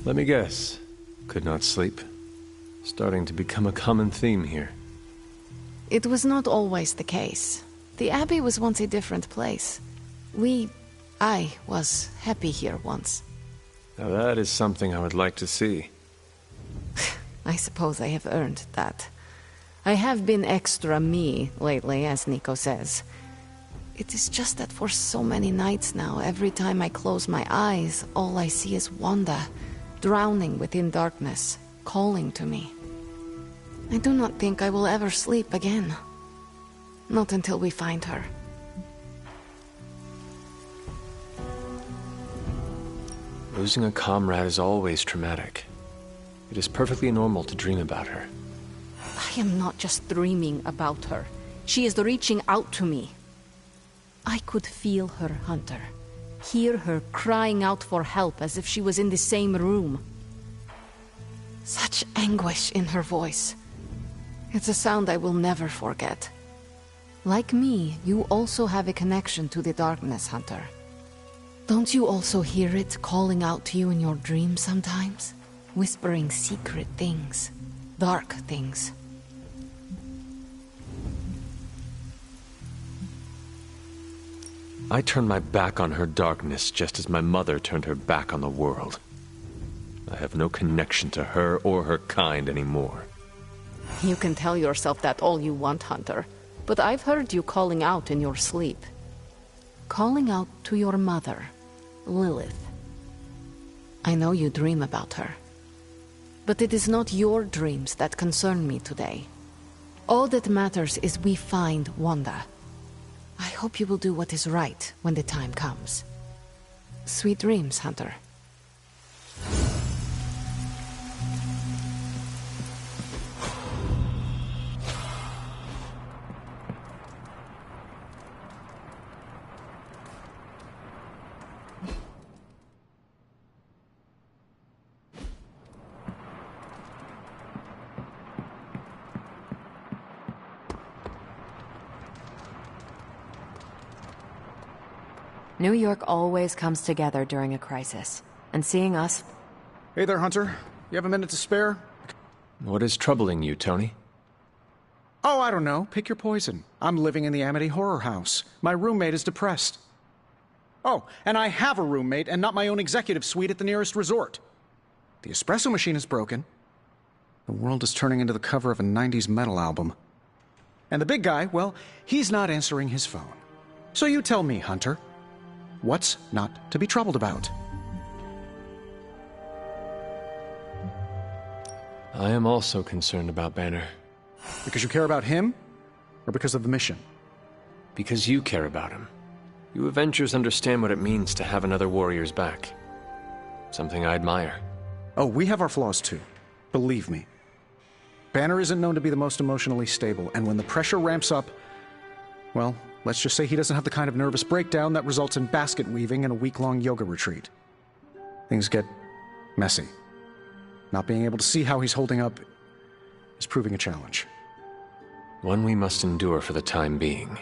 Let me guess. Could not sleep. Starting to become a common theme here. It was not always the case. The Abbey was once a different place. I was happy here once. Now that is something I would like to see. I suppose I have earned that. I have been extra me lately, as Nico says. It is just that for so many nights now, every time I close my eyes, all I see is Wanda, drowning within darkness, calling to me. I do not think I will ever sleep again. Not until we find her. Losing a comrade is always traumatic. It is perfectly normal to dream about her. I am not just dreaming about her. She is reaching out to me. I could feel her, Hunter. Hear her crying out for help as if she was in the same room. Such anguish in her voice. It's a sound I will never forget. Like me, you also have a connection to the darkness, Hunter. Don't you also hear it calling out to you in your dreams sometimes? Whispering secret things, dark things. I turned my back on her darkness just as my mother turned her back on the world. I have no connection to her or her kind anymore. You can tell yourself that all you want, Hunter, but I've heard you calling out in your sleep. Calling out to your mother, Lilith. I know you dream about her. But it is not your dreams that concern me today. All that matters is we find Wanda. I hope you will do what is right when the time comes. Sweet dreams, Hunter. New York always comes together during a crisis, and seeing us... Hey there, Hunter. You have a minute to spare? What is troubling you, Tony? Oh, I don't know. Pick your poison. I'm living in the Amity Horror House. My roommate is depressed. Oh, and I have a roommate and not my own executive suite at the nearest resort. The espresso machine is broken. The world is turning into the cover of a 90s metal album. And the big guy, well, he's not answering his phone. So you tell me, Hunter. What's not to be troubled about? I am also concerned about Banner. Because you care about him? Or because of the mission? Because you care about him. You Avengers understand what it means to have another warrior's back. Something I admire. Oh, we have our flaws too. Believe me. Banner isn't known to be the most emotionally stable, and when the pressure ramps up, well, let's just say he doesn't have the kind of nervous breakdown that results in basket weaving and a week-long yoga retreat. Things get messy. Not being able to see how he's holding up is proving a challenge. One we must endure for the time being.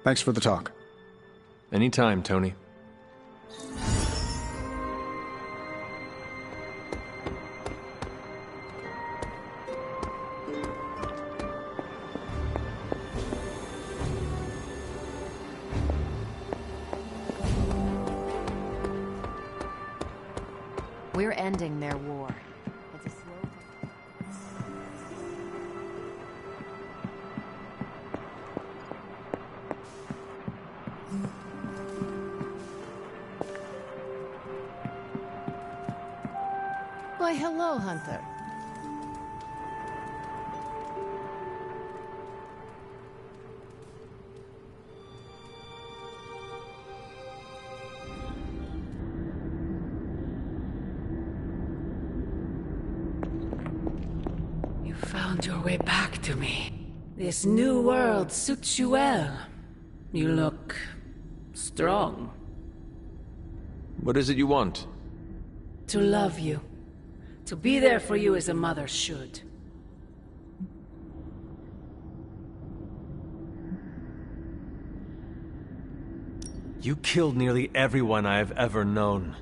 Thanks for the talk. Anytime, Tony. We're ending their war. It's a slow... Why, hello, Hunter. You found your way back to me. This new world suits you well. You look... strong. What is it you want? To love you. To be there for you as a mother should. You killed nearly everyone I have ever known.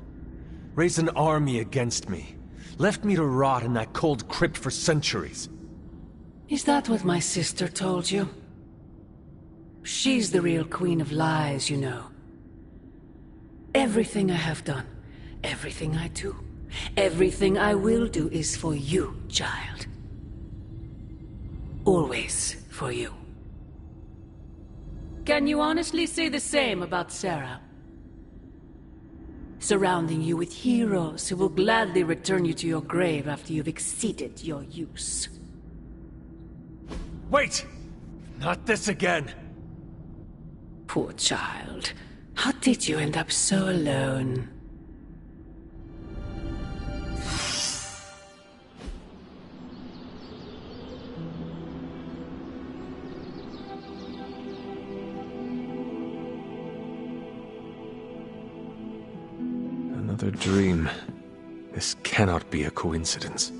raised an army against me, left me to rot in that cold crypt for centuries. Is that what my sister told you? She's the real queen of lies, you know. Everything I have done, everything I do, everything I will do is for you, child. Always for you. Can you honestly say the same about Sarah? Surrounding you with heroes who will gladly return you to your grave after you've exceeded your use. Wait! Not this again! Poor child. How did you end up so alone? Another dream. This cannot be a coincidence.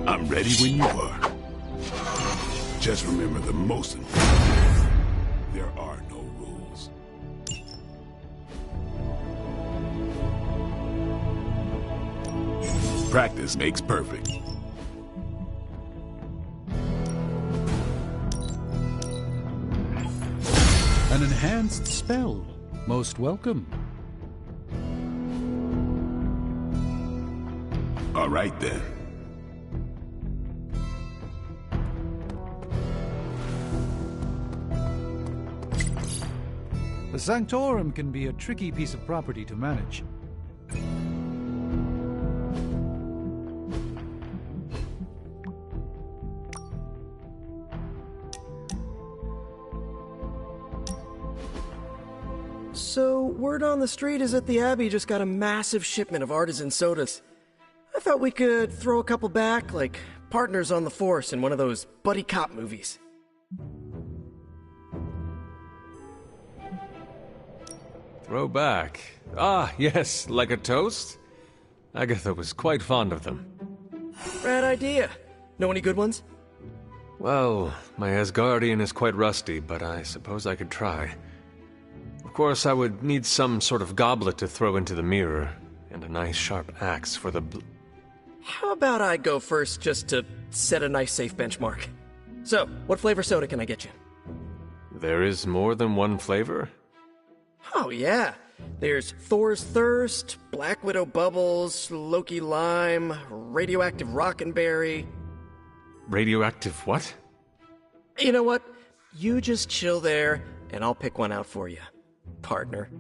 I'm ready when you are. Just remember the most important thing. There are no rules. Practice makes perfect. An enhanced spell. Most welcome. All right then. The Sanctorum can be a tricky piece of property to manage. So, word on the street is that the Abbey just got a massive shipment of artisan sodas. I thought we could throw a couple back, like Partners on the Force in one of those buddy cop movies. Throw back. Ah, yes, like a toast? Agatha was quite fond of them. Rad idea. Know any good ones? Well, my Asgardian is quite rusty, but I suppose I could try. Of course, I would need some sort of goblet to throw into the mirror, and a nice sharp axe for the How about I go first just to set a nice safe benchmark? So, what flavor soda can I get you? There is more than one flavor? Oh yeah. There's Thor's Thirst, Black Widow Bubbles, Loki Lime, Radioactive Rockenberry. Radioactive what? You know what? You just chill there, and I'll pick one out for you, partner.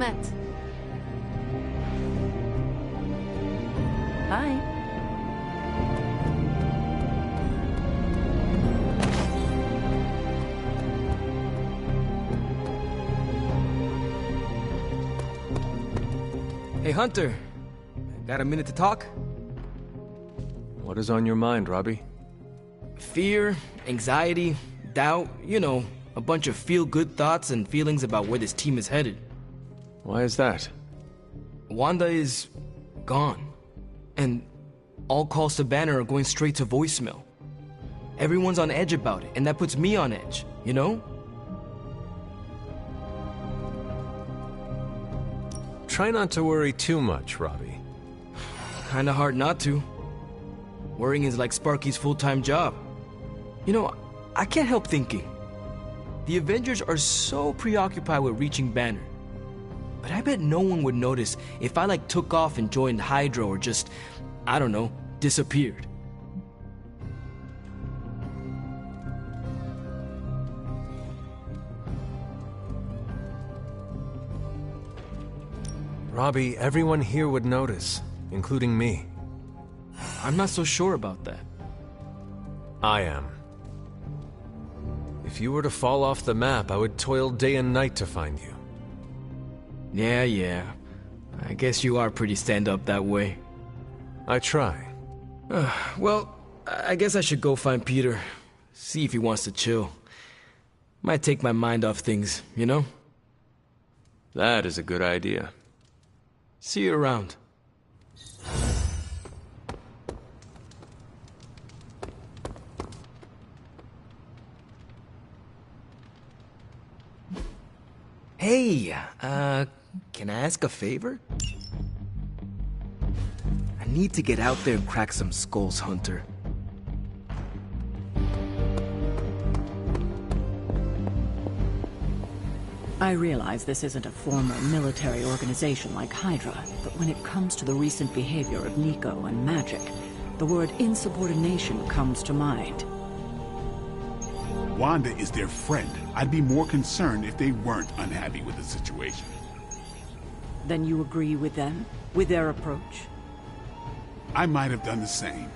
met. Bye. Hey, Hunter. Got a minute to talk? What is on your mind, Robbie? Fear, anxiety, doubt, you know, a bunch of feel-good thoughts and feelings about where this team is headed. Why is that? Wanda is gone. And all calls to Banner are going straight to voicemail. Everyone's on edge about it, and that puts me on edge, you know? Try not to worry too much, Robbie. Kinda hard not to. Worrying is like Sparky's full-time job. You know, I can't help thinking. The Avengers are so preoccupied with reaching Banner. But I bet no one would notice if I took off and joined Hydra or just, I don't know, disappeared. Robbie, everyone here would notice, including me. I'm not so sure about that. I am. If you were to fall off the map, I would toil day and night to find you. Yeah. I guess you are pretty stand-up that way. I try. Well, I guess I should go find Peter. See if he wants to chill. Might take my mind off things, you know? That is a good idea. See you around. Hey, can I ask a favor? I need to get out there and crack some skulls, Hunter. I realize this isn't a formal military organization like Hydra, but when it comes to the recent behavior of Nico and Magic, the word insubordination comes to mind. Wanda is their friend. I'd be more concerned if they weren't unhappy with the situation. Then you agree with them? With their approach? I might have done the same.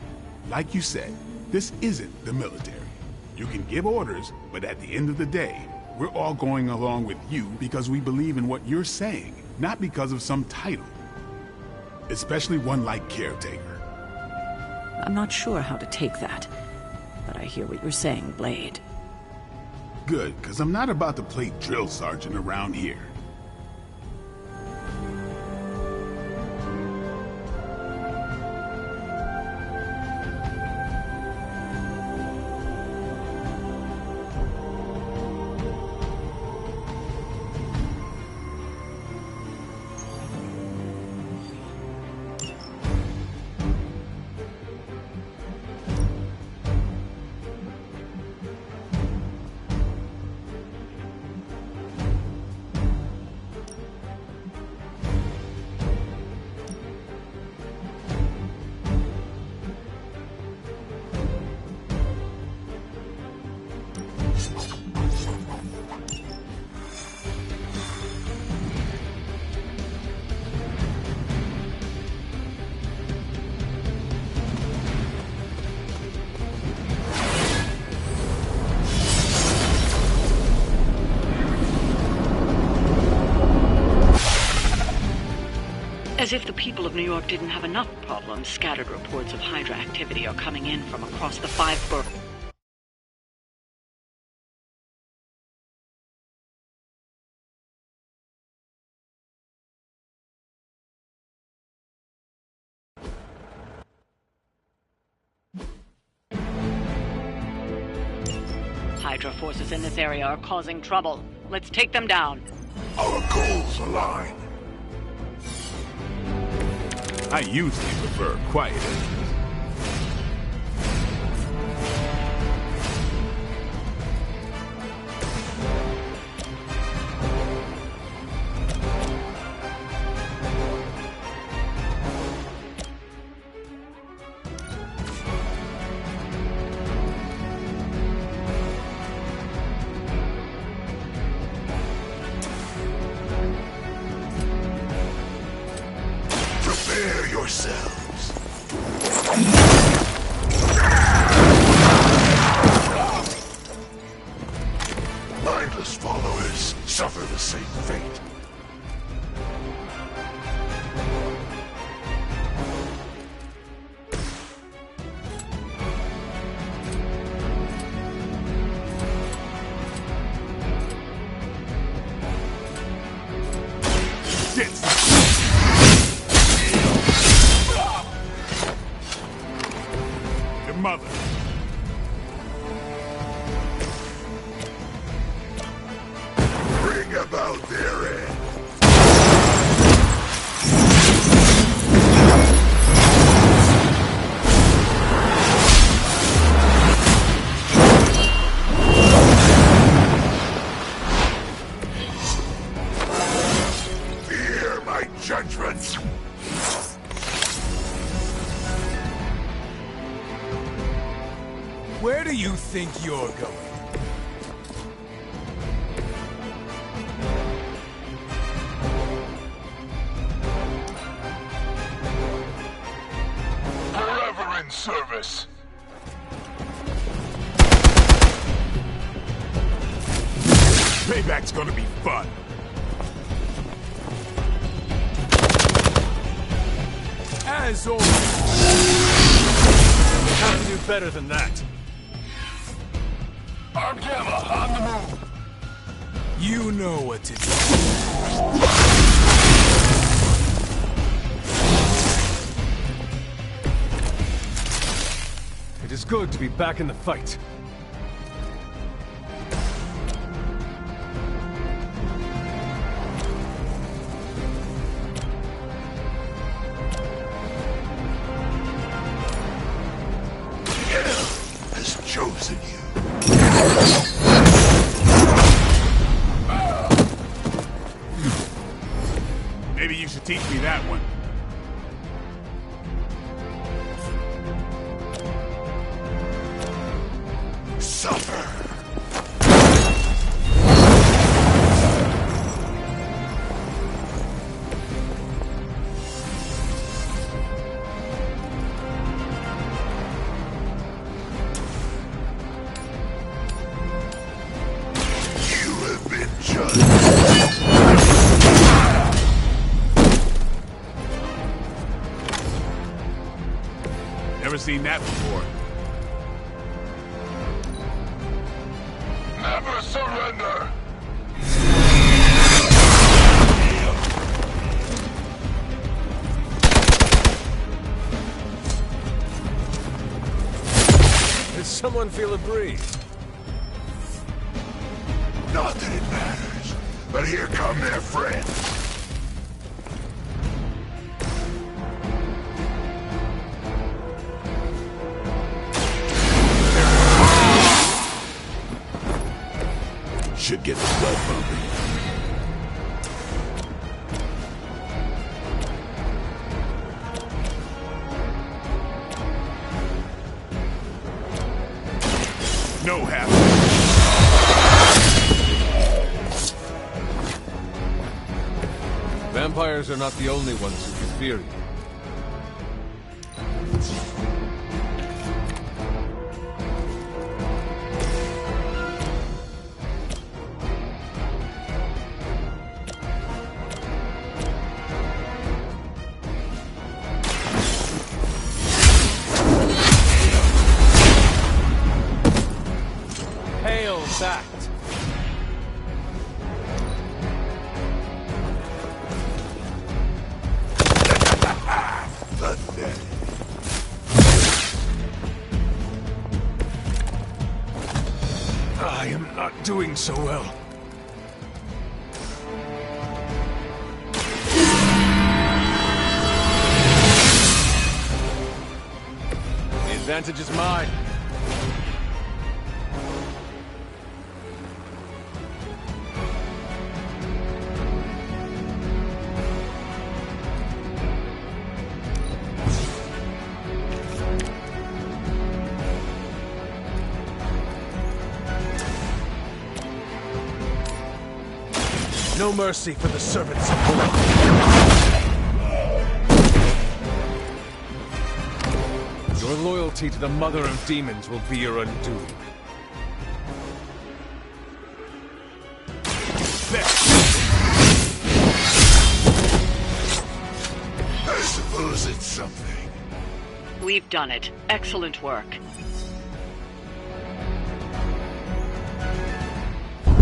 Like you said, this isn't the military. You can give orders, but at the end of the day, we're all going along with you because we believe in what you're saying, not because of some title. Especially one like Caretaker. I'm not sure how to take that, but I hear what you're saying, Blade. Good, because I'm not about to play drill sergeant around here. As if the people of New York didn't have enough problems, scattered reports of Hydra activity are coming in from across the 5 boroughs. Hydra forces in this area are causing trouble. Let's take them down. Our goals align. I usually prefer quiet entries. yourselves. Mindless followers suffer the same fate. Your mother. Bring about their end. Fear my judgment. Where do you think you're going? Forever in service. Payback's gonna be fun. As always. Have to do better than that. Arm Gamma on the move. You know what to do. It is good to be back in the fight. Has chosen you. Maybe you should teach me that one. Suffer. You have been judged. Never seen that before. Never surrender. Does someone feel a breeze? Not that it matters, but here come their friends. Should get the blood pumping. No happening. Vampires are not the only ones who can fear you. Hail fact. Pathetic. I am not doing so well. The advantage is mine. No mercy for the servants of war. Your loyalty to the Mother of Demons will be your undoing. I suppose it's something. We've done it. Excellent work.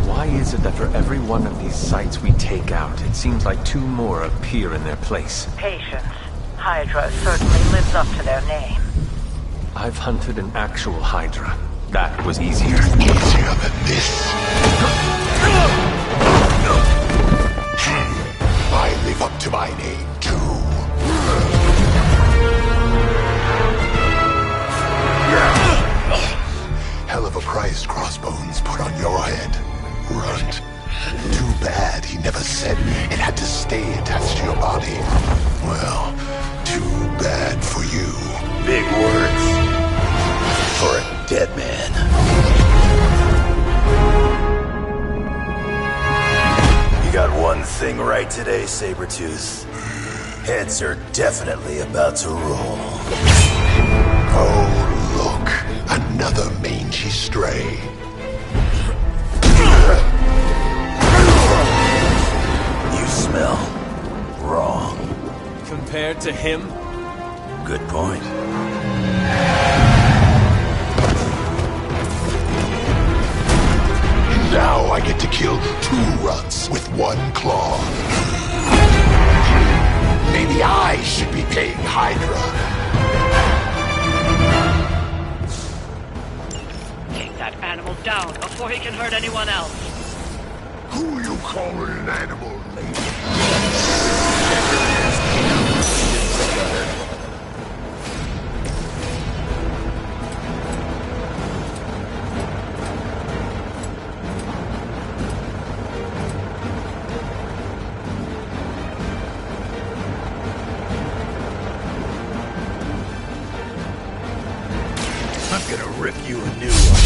Why is it that for every one of these sites we take out, it seems like two more appear in their place? Patience. Hydra certainly lives up to their name. I've hunted an actual Hydra. That was easier. Easier than this. I live up to my name, too. Hell of a price Crossbones put on your head, Runt. Too bad he never said it had to stay attached to your body. Well, too bad for you. Big words for a dead man. You got one thing right today, Sabretooth. Heads are definitely about to roll. Oh, look. Another mangy stray. You smell wrong. Compared to him? Good point. Now I get to kill two Runts with one claw. Maybe I should be paying Hydra. Take that animal down before he can hurt anyone else. Who you calling an animal, lady? I'm gonna rip you a new one.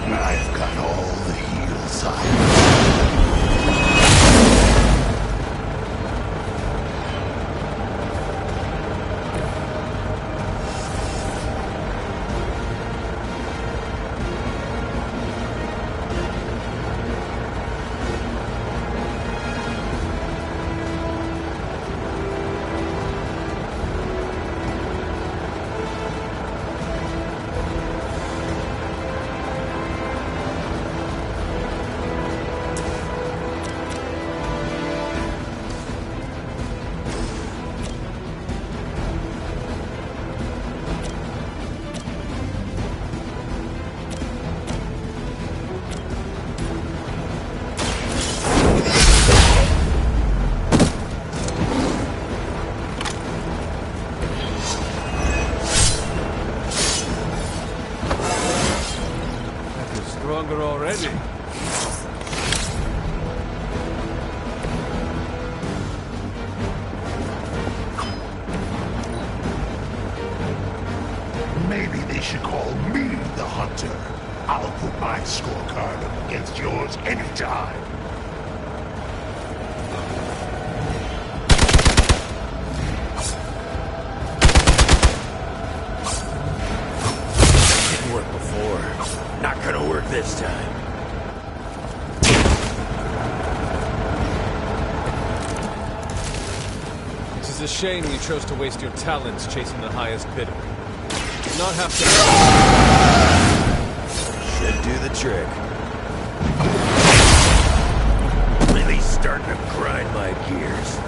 I've got all the heal side. Stronger already. Maybe they should call me the Hunter. I'll put my scorecard up against yours anytime. Didn't work before. Not gonna work this time. It is a shame you chose to waste your talents chasing the highest bidder. Did not have to... Should do the trick. Really starting to grind my gears.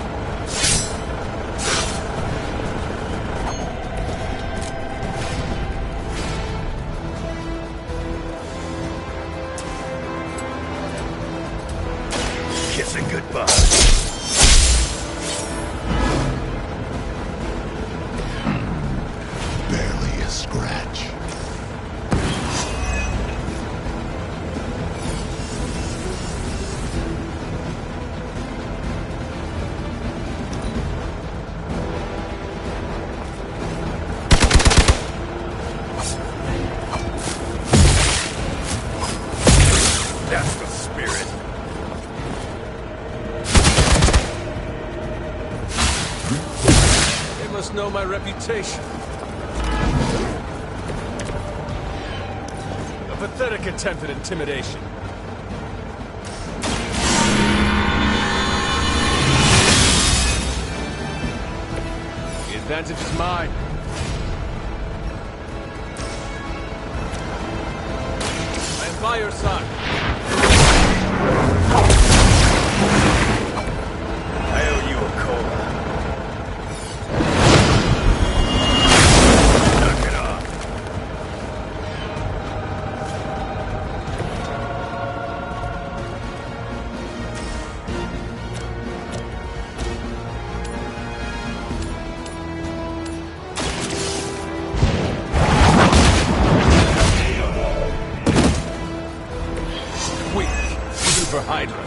Kissing goodbye. Barely a scratch. That's the my reputation. A pathetic attempt at intimidation. The advantage is mine. I am by your side. I owe you a cola. Knock it off. Weak, even for Hydra.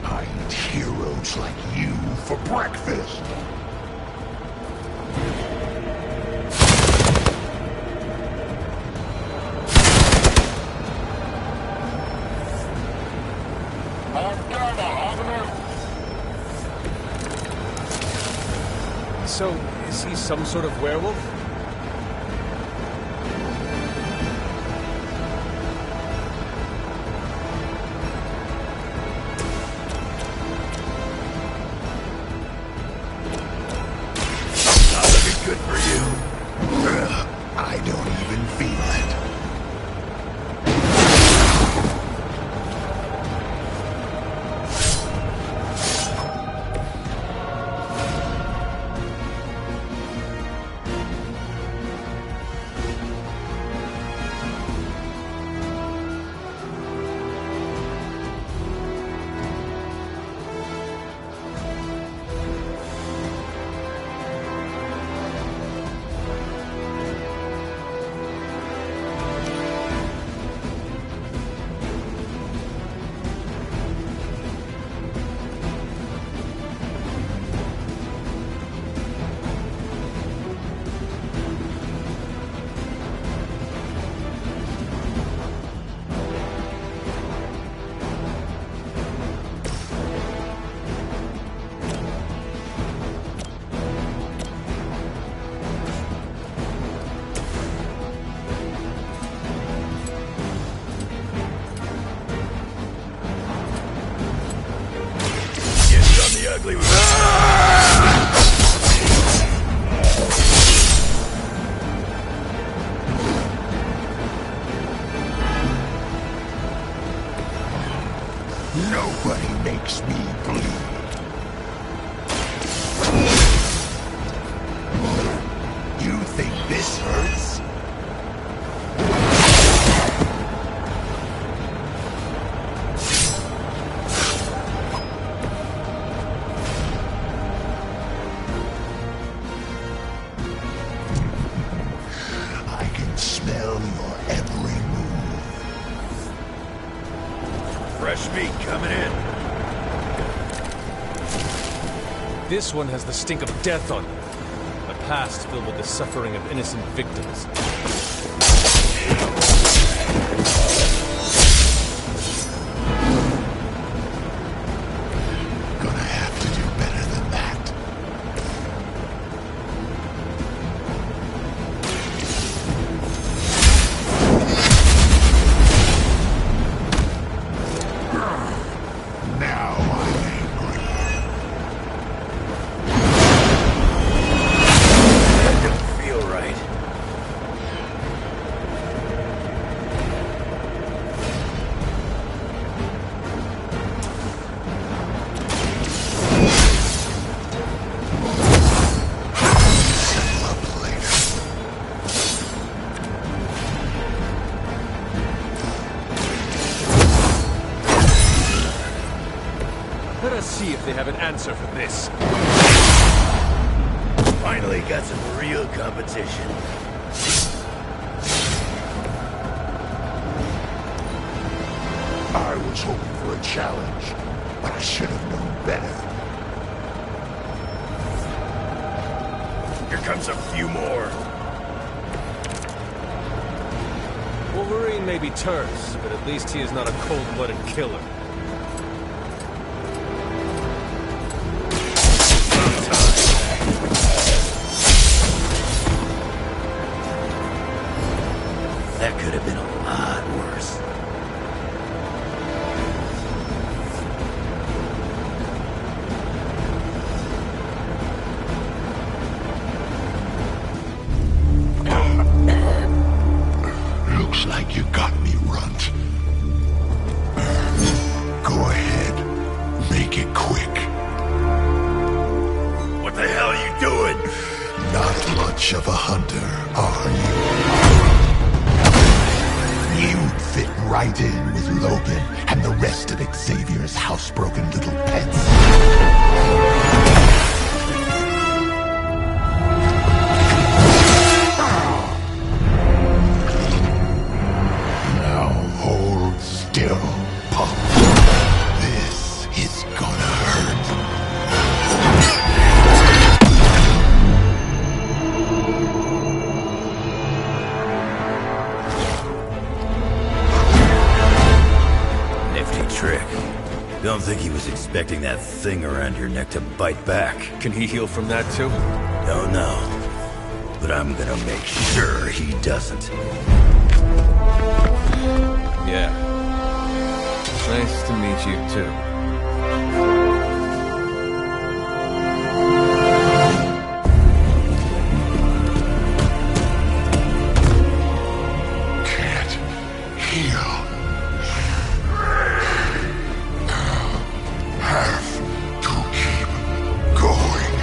I eat heroes like you for breakfast. So, is he some sort of werewolf? Not looking good for you. I don't even feel it. The ugly with Nobody makes me bleed. You think this hurts? I can smell your every move. fresh meat coming in. This one has the stink of death on it. A past filled with the suffering of innocent victims. Gonna have to do better than that. Now I'm angry. That don't feel right. Settle up later. Let us see if they have an answer for this. Finally got some real competition. was hoping for a challenge, but I should have known better. Here comes a few more. Wolverine may be terse, but at least he is not a cold-blooded killer. That could have been a lot worse. Looks like you got me, Runt. Go ahead. Make it quick. What the hell are you doing? Not much of a hunter, are you? You'd fit right in with Logan and the rest of Xavier's housebroken little pets. Hold still, pup. This is gonna hurt. Nifty trick. Don't think he was expecting that thing around your neck to bite back. Can he heal from that too? Don't know. But I'm gonna make sure he doesn't. Yeah. Nice to meet you, too. Can't heal. Have to keep going.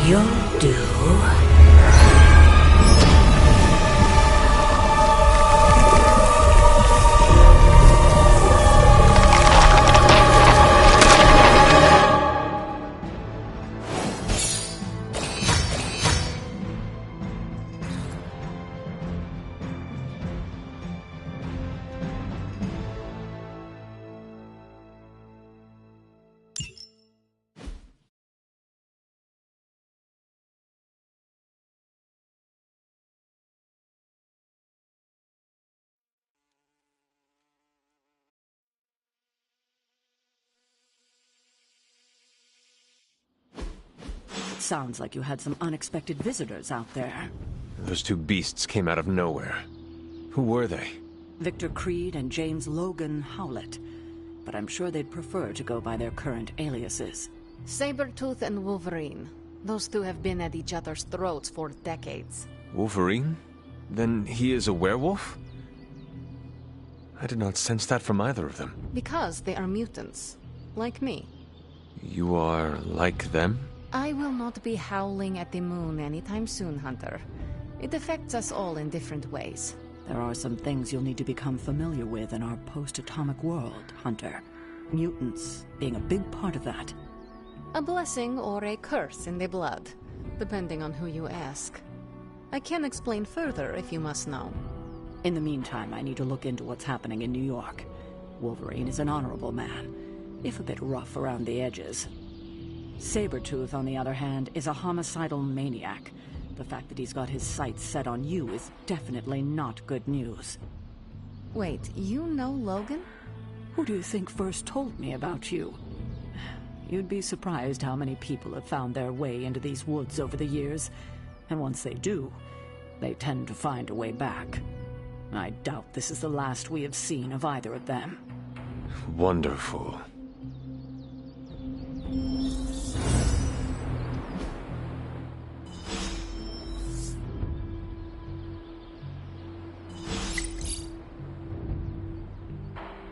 You'll do. Sounds like you had some unexpected visitors out there. Those two beasts came out of nowhere. Who were they? Victor Creed and James Logan Howlett. But I'm sure they'd prefer to go by their current aliases. Sabretooth and Wolverine. Those two have been at each other's throats for decades. Wolverine? Then he is a werewolf? I did not sense that from either of them. Because they are mutants. Like me. You are like them? I will not be howling at the moon anytime soon, Hunter. It affects us all in different ways. There are some things you'll need to become familiar with in our post-atomic world, Hunter. Mutants being a big part of that. A blessing or a curse in the blood, depending on who you ask. I can explain further if you must know. In the meantime, I need to look into what's happening in New York. Wolverine is an honorable man, if a bit rough around the edges. Sabretooth, on the other hand, is a homicidal maniac. The fact that he's got his sights set on you is definitely not good news. Wait, you know Logan? Who do you think first told me about you? You'd be surprised how many people have found their way into these woods over the years. And once they do, they tend to find a way back. I doubt this is the last we have seen of either of them. Wonderful.